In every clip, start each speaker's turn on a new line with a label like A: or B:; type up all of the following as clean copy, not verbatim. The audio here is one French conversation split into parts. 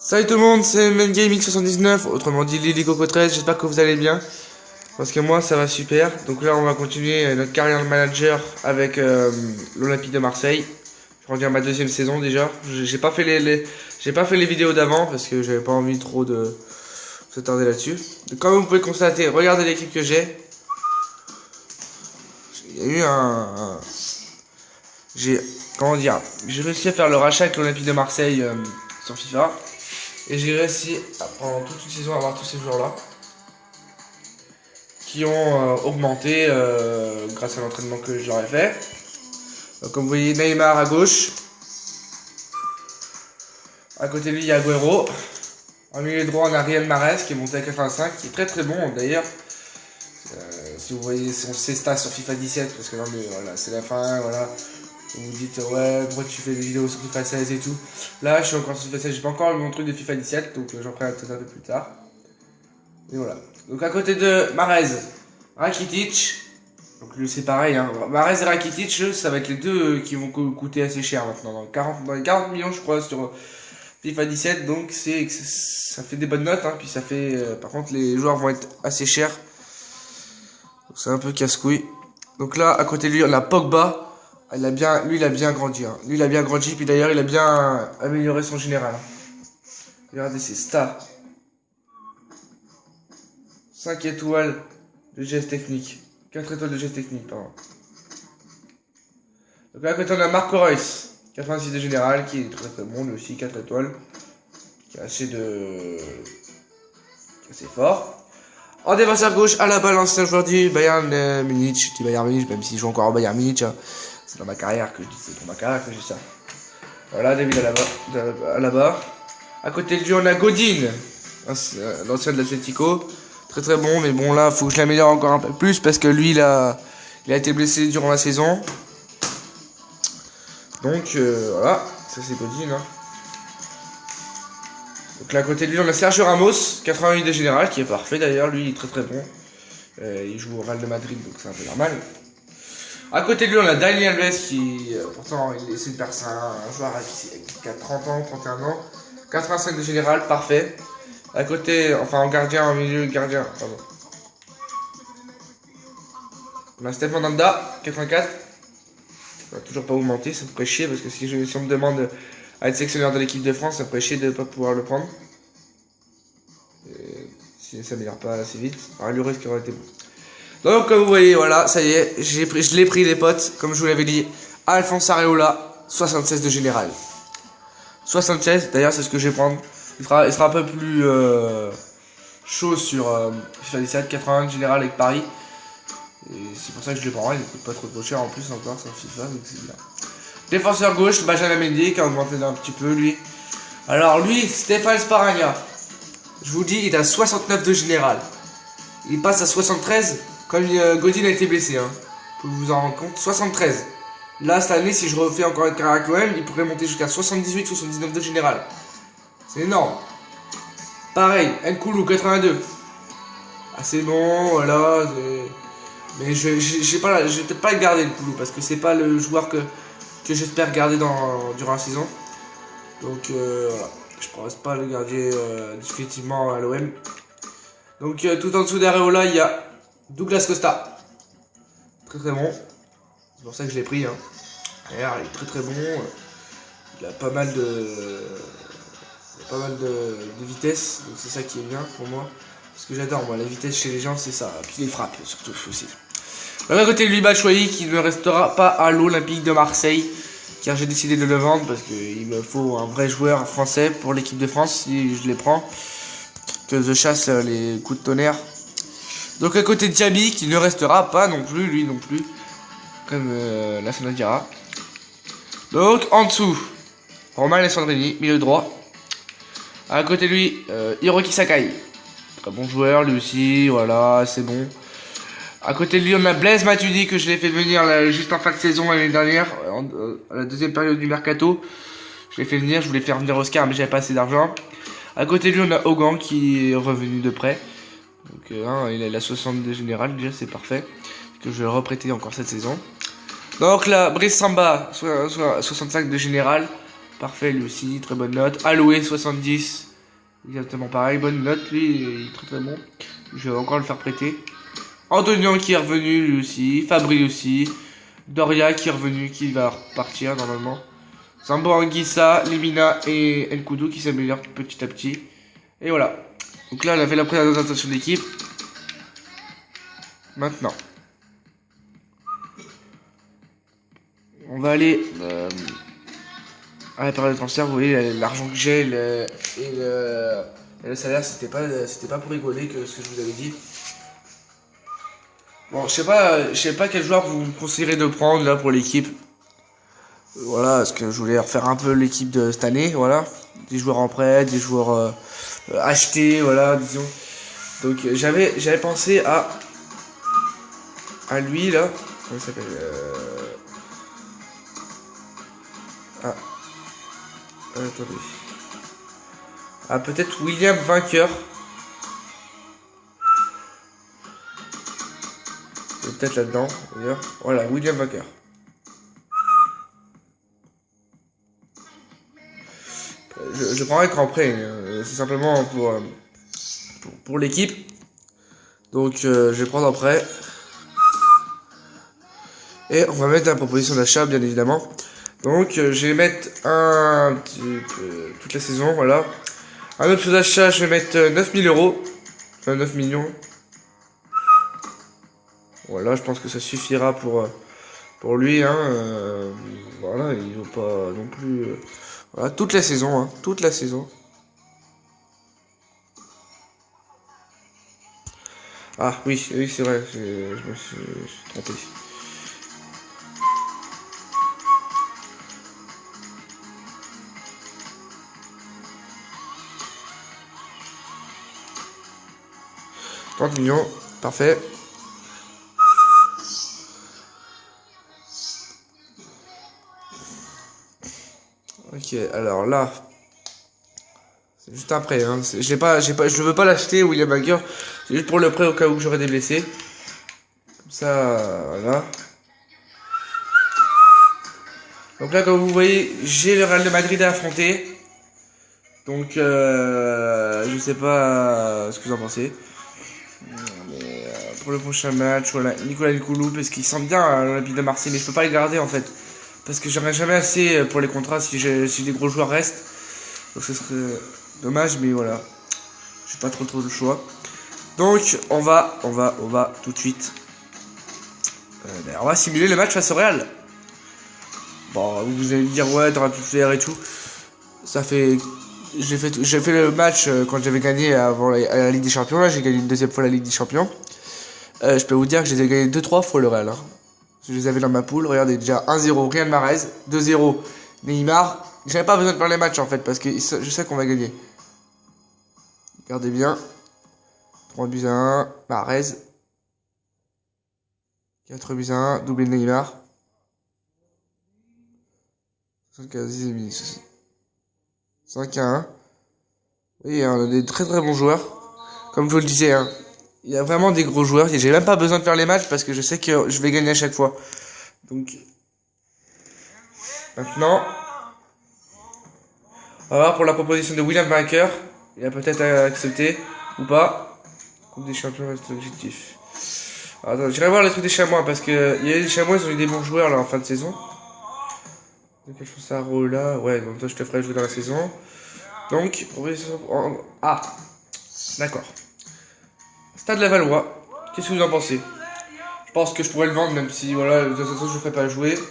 A: Salut tout le monde, c'est MenGaming79, autrement dit Lily Coco 13, j'espère que vous allez bien. Parce que moi ça va super. Donc là on va continuer notre carrière de manager avec l'Olympique de Marseille. Je reviens à ma deuxième saison déjà. J'ai pas fait les vidéos d'avant parce que j'avais pas envie trop de s'attarder là-dessus. Donc comme vous pouvez constater, regardez l'équipe que j'ai. Il y a eu j'ai réussi à faire le rachat avec l'Olympique de Marseille sur FIFA. Et j'ai réussi pendant toute une saison à avoir tous ces joueurs-là qui ont augmenté grâce à l'entraînement que je leur ai fait. Donc, comme vous voyez, Neymar à gauche. À côté de lui, il y a Agüero. En milieu droit, on a Riyad Mahrez qui est monté à 85, qui est très très bon d'ailleurs. Si vous voyez ses stats sur FIFA 17, parce que non mais voilà, c'est la fin, voilà. Vous vous dites ouais, pourquoi tu fais des vidéos sur FIFA 16 et tout. Là je suis encore sur FIFA 16, j'ai pas encore mon truc de FIFA 17, donc j'en ferai peut-être un peu plus tard. Et voilà. Donc à côté de Mahrez, Rakitic. Donc lui c'est pareil, hein. Mahrez et Rakitic, ça va être les deux qui vont coûter assez cher maintenant. Dans les 40 millions je crois sur FIFA 17, donc ça fait des bonnes notes, hein. Puis ça fait. Par contre les joueurs vont être assez chers. Donc c'est un peu casse-couille. Donc là à côté de lui on a Pogba. Lui il a bien grandi, hein. Lui il a bien grandi, puis d'ailleurs il a bien amélioré son général, hein. Regardez ses stats. 5 étoiles de geste technique. 4 étoiles de geste technique, pardon. Donc là à côté on a Marco Reus, 86 de général, qui est très très bon, lui aussi 4 étoiles. Qui est assez fort. En défenseur gauche, à la balle, l'ancien joueur du Bayern Munich. Je dis Bayern Munich, même s'il joue encore au Bayern Munich, hein. C'est dans ma carrière que je dis, c'est pour ma carrière que je dis ça. Voilà, David à la barre. À côté de lui, on a Godin, l'ancien de l'Atlético. Très très bon, mais bon, là, faut que je l'améliore encore un peu plus parce que lui, il a été blessé durant la saison. Donc, voilà, ça c'est Godin, hein. Donc là, à côté de lui, on a Sergio Ramos, 88 de général, qui est parfait d'ailleurs. Lui, il est très très bon. Il joue au Real de Madrid, donc c'est un peu normal. À côté de lui, on a Dani Alves qui, pourtant, c'est un joueur qui a 30 ans, 31 ans. 85 de général, parfait. À côté, enfin en gardien, en milieu gardien, pardon. On a Stéphane Danda, 84. Ça va toujours pas augmenter, ça me ferait chier parce que si on me demande à être sélectionneur de l'équipe de France, ça me ferait chier de ne pas pouvoir le prendre. Et si ça m'améliore pas assez vite, alors le risque aurait été bon. Donc comme vous voyez, voilà, ça y est, je l'ai pris les potes, comme je vous l'avais dit. Alphonse Areola, 76 de général. 76, d'ailleurs c'est ce que je vais prendre. Il sera un peu plus chaud sur FIFA 17, 81 de général avec Paris. Et c'est pour ça que je le prends, il ne coûte pas trop cher en plus encore sur FIFA, donc c'est bien. Défenseur gauche, Benjamin Mendy qui a augmenté un petit peu lui. Alors lui, Stéphane Sparagna, je vous dis, il a 69 de général. Il passe à 73 comme Godin a été blessé, hein. Vous vous en rendre compte, 73. Là cette année, si je refais encore une carrière avec l'OM, il pourrait monter jusqu'à 78, 79 de général. C'est énorme. Pareil, Nkoulou 82. Ah c'est bon, voilà. Mais je vais peut-être pas le garder Nkoulou parce que c'est pas le joueur que j'espère garder durant la saison. Donc voilà, je pense pas le garder définitivement à l'OM. Donc tout en dessous d'Areola, il y a Douglas Costa. Très très bon. C'est pour ça que je l'ai pris, hein. D'ailleurs, il est très très bon. Il a pas mal de vitesse, donc c'est ça qui est bien pour moi. Ce que j'adore, moi, la vitesse chez les gens, c'est ça. Puis les frappes, surtout aussi. À côté de lui, Batshuayi, qui ne restera pas à l'Olympique de Marseille, car j'ai décidé de le vendre parce qu'il me faut un vrai joueur français pour l'équipe de France si je les prends. Que je chasse les coups de tonnerre. Donc à côté de Diaby, qui ne restera pas non plus, lui non plus. Comme la Sanadira. Donc en dessous, Romain Alessandrini, milieu droit. À côté de lui, Hiroki Sakai. Très bon joueur, lui aussi, voilà, c'est bon. À côté de lui, on a Blaise Matuidi, que je l'ai fait venir juste en fin de saison l'année dernière, à la deuxième période du Mercato. Je l'ai fait venir, je voulais faire venir Oscar, mais j'avais pas assez d'argent. À côté de lui, on a Hogan qui est revenu de près. Donc il a la 62 générale, déjà c'est parfait. Que je vais reprêter encore cette saison. Donc là, Brice Samba, 65 de général. Parfait lui aussi, très bonne note. Aloué 70 Exactement pareil, bonne note, lui, il est très très bon. Je vais encore le faire prêter. Antonian qui est revenu lui aussi, Fabri aussi, Doria qui est revenu, qui va repartir normalement. Sambo Anguissa, Lemina et Nkoudou qui s'améliorent petit à petit. Et voilà. Donc là, on a fait la présentation d'équipe. Maintenant, on va aller à la période de transfert. Vous voyez, l'argent que j'ai et le salaire, c'était pas pour rigoler que ce que je vous avais dit. Bon, je sais pas quel joueur vous me conseillerez de prendre là pour l'équipe. Voilà, parce que je voulais refaire un peu l'équipe de cette année, voilà. Des joueurs en prêt, des joueurs achetés, voilà, disons. Donc j'avais pensé à lui là. Comment il s'appelle Ah, attendez. Ah, peut-être William Vainqueur. Peut-être là-dedans, d'ailleurs. Voilà, William Vainqueur. Je prends un écran prêt, c'est simplement pour l'équipe. Donc je vais prendre en prêt. Et on va mettre la proposition d'achat, bien évidemment. Donc je vais mettre toute la saison, voilà. Un option d'achat, je vais mettre 9000 euros. Enfin 9 millions. Voilà, je pense que ça suffira pour lui. Hein, voilà, il vaut pas non plus... voilà, toute la saison, hein, toute la saison. Ah oui, oui c'est vrai, je me suis trompé. « 30 millions, parfait. » Ok, alors là, c'est juste un prêt. Hein. Je veux pas l'acheter, William Hager. C'est juste pour le prêt au cas où j'aurais des blessés. Comme ça, voilà. Donc là, comme vous voyez, j'ai le Real de Madrid à affronter. Donc, je sais pas ce que vous en pensez. Mais, pour le prochain match, voilà, Nicolas Nkoulou, parce qu'il semble bien à l'Olympique de Marseille, mais je peux pas le garder en fait. Parce que j'aurai jamais assez pour les contrats si les gros joueurs restent. Donc ce serait dommage, mais voilà. J'ai pas trop de choix. Donc on va tout de suite. On va simuler le match face au Real. Bon, vous allez me dire ouais, t'aurais pu le faire et tout. Ça fait, j'ai fait le match quand j'avais gagné avant la Ligue des Champions. Là, j'ai gagné une deuxième fois la Ligue des Champions. Je peux vous dire que je les ai gagnés 2-3 fois le Real. Hein. Je les avais dans ma poule. Regardez déjà 1-0 Real Mahrez, 2-0 Neymar. J'avais pas besoin de faire les matchs en fait parce que je sais qu'on va gagner. Regardez bien. 3 buts à 1, Mahrez. 4 buts à 1, doublé de Neymar. 75e minute. 5 à 1. Oui, on a des très très bons joueurs. Comme je vous le disais, hein, il y a vraiment des gros joueurs. J'ai même pas besoin de faire les matchs parce que je sais que je vais gagner à chaque fois. Donc, maintenant, on va voir pour la proposition de William Vainqueur. Il a peut-être accepté ou pas. Coupe des champions reste objectif. Alors, attends, j'irai voir les trucs des chamois parce que il y a les chamois, ils ont eu des bons joueurs là en fin de saison. Donc je pense à Rola. Ouais, donc toi je te ferai jouer dans la saison. Donc, ah, d'accord. Stade Lavallois. Qu'est-ce que vous en pensez? Je pense que je pourrais le vendre même si voilà, de toute façon je ne ferai pas jouer. Ça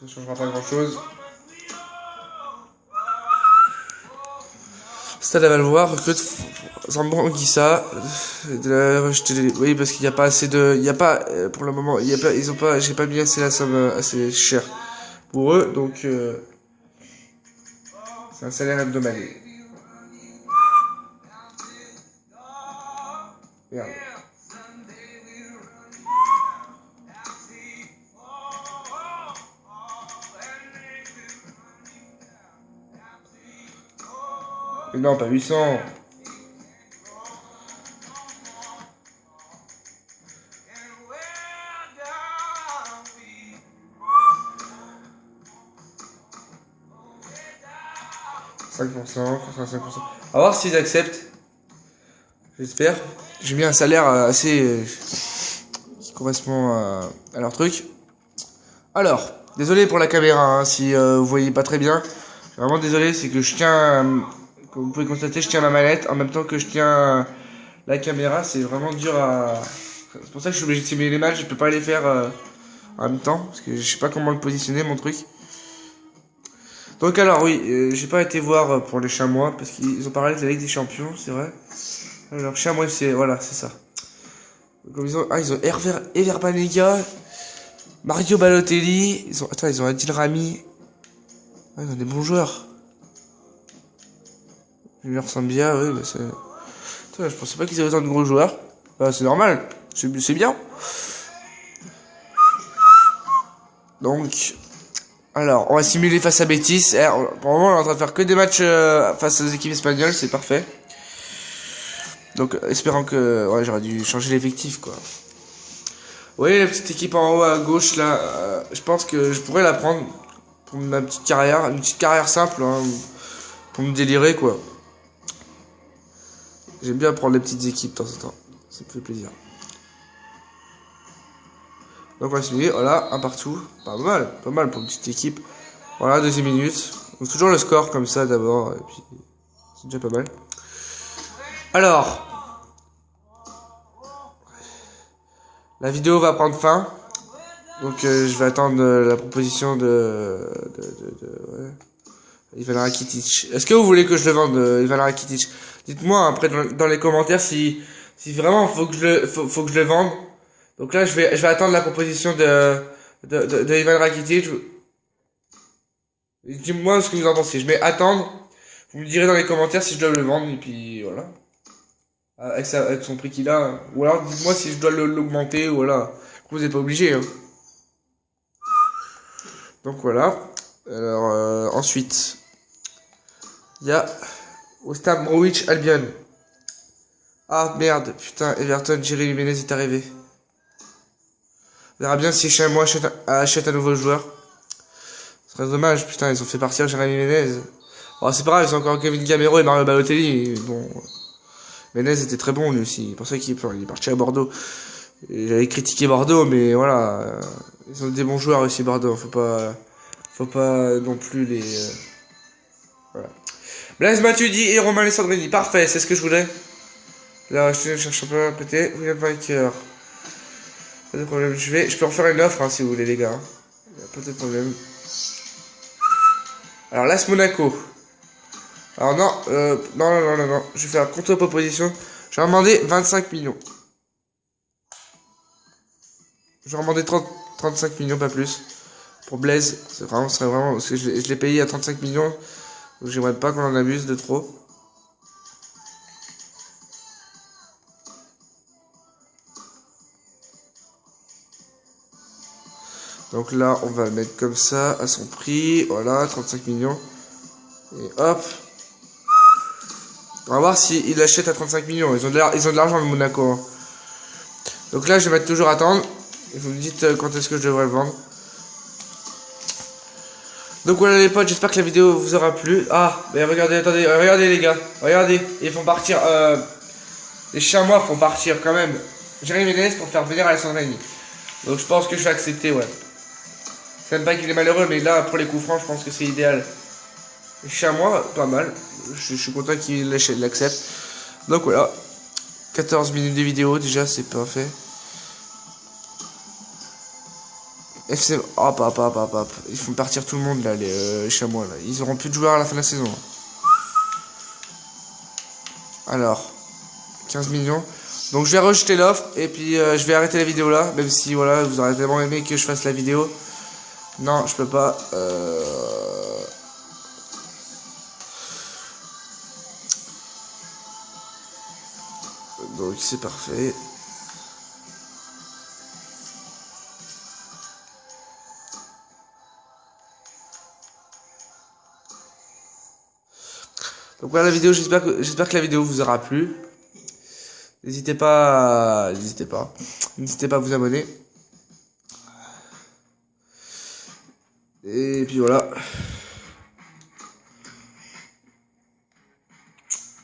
A: ne changera pas grand chose. Stade Lavallois recrute Zambo Anguissa. Oui, parce qu'il n'y a pas assez de. Il n'y a pas, pour le moment, il y a pas, ils ont pas, j'ai pas mis assez la somme assez chère pour eux, donc c'est un salaire hebdomadaire. Regarde. Mais non, pas 800. 5%, 85%. À voir s'ils acceptent. J'espère. J'ai mis un salaire assez qui correspond à leur truc. Alors, désolé pour la caméra, hein, si vous voyez pas très bien. Je suis vraiment désolé, c'est que je tiens, comme vous pouvez constater, je tiens la manette en même temps que je tiens la caméra. C'est vraiment dur à... C'est pour ça que je suis obligé de simuler les matchs, je peux pas les faire en même temps, parce que je sais pas comment le positionner, mon truc. Donc alors oui, j'ai pas été voir pour les chamois, parce qu'ils ont parlé de la Ligue des Champions, c'est vrai. Alors chamois FC, voilà, c'est ça. Comme ils ont Ever Banega, Mario Balotelli, ils ont Adil Rami. Ah, ils ont des bons joueurs. Junior Sambia, oui, bah c'est... Attends, je pensais pas qu'ils avaient autant de gros joueurs. Bah, c'est normal, c'est bien. Donc, alors, on va simuler face à Betis. Pour le moment, on est en train de faire que des matchs face aux équipes espagnoles, c'est parfait. Donc, espérant que... Ouais, j'aurais dû changer l'effectif, quoi. Vous voyez la petite équipe en haut à gauche, là, je pense que je pourrais la prendre pour ma petite carrière. Une petite carrière simple, hein, pour me délirer, quoi. J'aime bien prendre les petites équipes de temps en temps. Ça me fait plaisir. Donc on va essayer, voilà, un partout. Pas mal pour une petite équipe. Voilà, deuxième minute. Donc toujours le score comme ça d'abord, et puis c'est déjà pas mal. Alors, la vidéo va prendre fin. Donc je vais attendre la proposition ouais. Ivan Rakitic. Est-ce que vous voulez que je le vende, Ivan Rakitic? Dites-moi après dans les commentaires si vraiment faut que je le vende. Donc là je vais attendre la proposition de Ivan Rakitic. Dis-moi ce que vous en pensez. Je vais attendre. Vous me direz dans les commentaires si je dois le vendre et puis voilà. Avec son prix qu'il a. Ou alors dites-moi si je dois l'augmenter ou voilà. Vous n'êtes pas obligé. Hein. Donc voilà. Alors ensuite, il y a West Ham Bromwich Albion. Ah merde, putain, Everton, Jérémy Ménez est arrivé. On verra bien si chez moi achète un nouveau joueur. Ce serait dommage, putain, ils ont fait partir Jérémy Ménez. Bon, c'est pas grave, ils ont encore Kevin Gamero et Mario Balotelli. Bon, Ménez était très bon lui aussi. C'est pour ça qu'il est parti à Bordeaux. J'avais critiqué Bordeaux, mais voilà, ils ont des bons joueurs aussi Bordeaux. Faut pas non plus les. Voilà. Blaise Matuidi et Romain Alessandrini, parfait, c'est ce que je voulais. Là, je cherche un peu à péter. William Vainqueur. Pas de problème, je peux en faire une offre hein, si vous voulez les gars. Pas de problème. Alors Las Monaco. Alors non, je vais faire contre-proposition. Je vais demander 25 millions. Je vais demander 35 millions, pas plus. Pour Blaise, ce serait vraiment, parce que je l'ai payé à 35 millions. Donc j'aimerais pas qu'on en abuse de trop. Donc là, on va le mettre comme ça, à son prix. Voilà, 35 millions. Et hop. On va voir s'il achète à 35 millions. Ils ont de l'argent, le Monaco. Hein. Donc là, je vais mettre toujours attendre. Et vous me dites quand est-ce que je devrais le vendre. Donc voilà les potes, j'espère que la vidéo vous aura plu. Ah, mais regardez, attendez, regardez les gars. Regardez, ils font partir... les chamois font partir quand même Jérémy Ménez pour faire venir Alessandrini. Donc je pense que je vais accepter, ouais. C'est même pas qu'il est malheureux, mais là, pour les coups francs, je pense que c'est idéal. Les chamois, pas mal. Je suis content qu'il l'accepte. Donc voilà. 14 minutes de vidéo, déjà, c'est parfait. FC... Hop. Ils font partir tout le monde, là, les chamois, là. Ils auront plus de joueurs à la fin de la saison. Alors, 15 millions. Donc je vais rejeter l'offre et puis je vais arrêter la vidéo là. Même si, voilà, vous aurez tellement aimé que je fasse la vidéo. Non, je peux pas. Donc c'est parfait. Donc voilà la vidéo, j'espère que la vidéo vous aura plu. N'hésitez pas à vous abonner. Et puis voilà.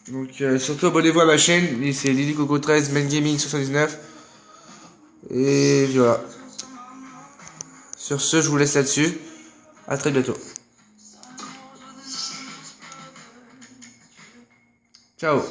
A: Donc surtout abonnez-vous à ma chaîne, c'est LilyCoco13, Main Gaming 79. Et voilà. Sur ce, je vous laisse là-dessus. À très bientôt. Ciao.